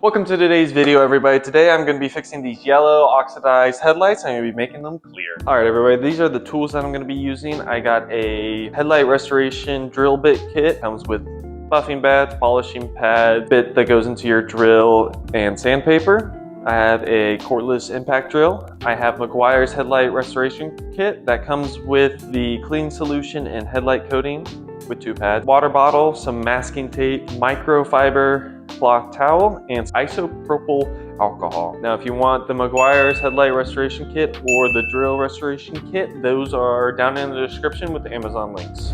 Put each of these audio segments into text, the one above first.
Welcome to today's video, everybody. Today I'm going to be fixing these yellow oxidized headlights. I'm going to be making them clear. Alright everybody, these are the tools that I'm going to be using. I got a headlight restoration drill bit kit. Comes with buffing bats, polishing pad, bit that goes into your drill, and sandpaper. I have a cordless impact drill. I have McGuire's headlight restoration kit that comes with the cleaning solution and headlight coating with 2 pads, water bottle, some masking tape, microfiber cloth towel, and isopropyl alcohol. Now, if you want the McGuire's headlight restoration kit or the drill restoration kit, those are down in the description with the Amazon links.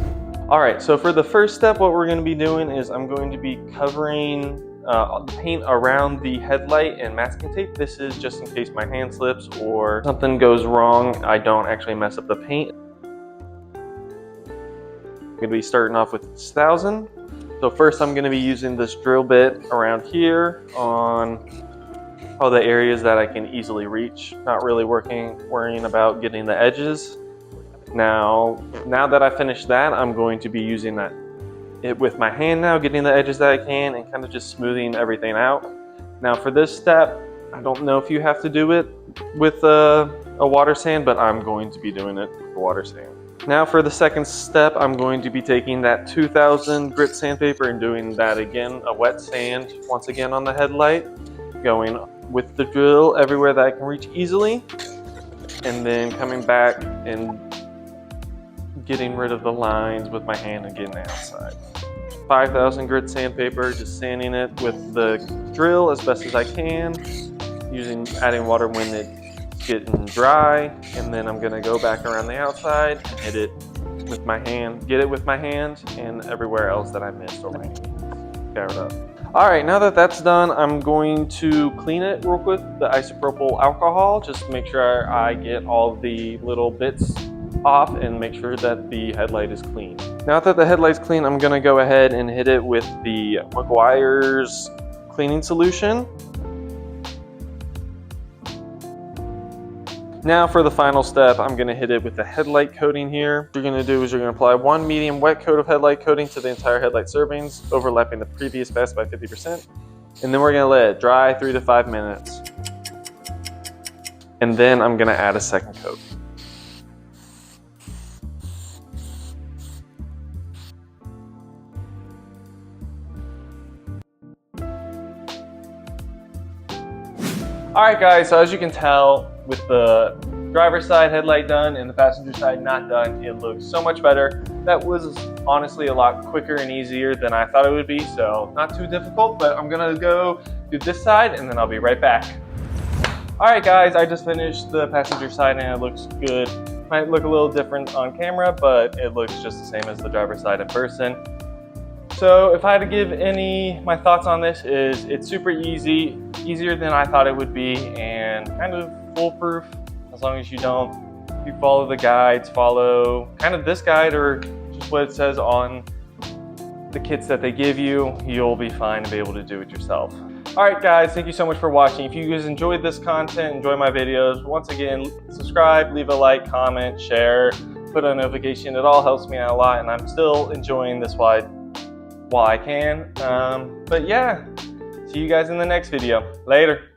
All right, so for the first step, what we're going to be doing is I'm going to be covering paint around the headlight and masking tape. This is just in case my hand slips or something goes wrong, I don't actually mess up the paint. I'm going to be starting off with 1000. So first I'm going to be using this drill bit around here on all the areas that I can easily reach, not really worrying about getting the edges. Now that I finished that, I'm going to be using it with my hand now, getting the edges that I can and kind of just smoothing everything out. Now for this step, I don't know if you have to do it with a water sand, but I'm going to be doing it with a water sand. Now for the second step, I'm going to be taking that 2000 grit sandpaper and doing that again, a wet sand once again on the headlight, going with the drill everywhere that I can reach easily, and then coming back and getting rid of the lines with my hand and getting the outside. 5000 grit sandpaper, just sanding it with the drill as best as I can, adding water when it's getting dry, and then I'm gonna go back around the outside and hit it with my hand, get it with my hand and everywhere else that I missed or my hand. Cover it up. All right, now that that's done, I'm going to clean it real quick, the isopropyl alcohol, just make sure I get all the little bits off and make sure that the headlight is clean. Now that the headlight's clean, I'm gonna go ahead and hit it with the McGuire's cleaning solution. Now for the final step, I'm going to hit it with the headlight coating here. What you're going to do is you're going to apply 1 medium wet coat of headlight coating to the entire headlight servings, overlapping the previous pass by 50%. And then we're going to let it dry 3 to 5 minutes. And then I'm going to add a second coat. Alright guys, so as you can tell, with the driver's side headlight done and the passenger side not done, it looks so much better. That was honestly a lot quicker and easier than I thought it would be, so not too difficult, but I'm gonna go do this side and then I'll be right back. Alright guys, I just finished the passenger side and it looks good. Might look a little different on camera, but it looks just the same as the driver's side in person. So if I had to give my thoughts on this, is it's super easy, easier than I thought it would be, and kind of foolproof as long as you follow the guides, follow kind of this guide or just what it says on the kits that they give you, you'll be fine and be able to do it yourself. Alright guys, thank you so much for watching. If you guys enjoyed this content, enjoy my videos, once again, subscribe, leave a like, comment, share, put a notification. It all helps me out a lot and I'm still enjoying this while I can. But yeah, see you guys in the next video. Later.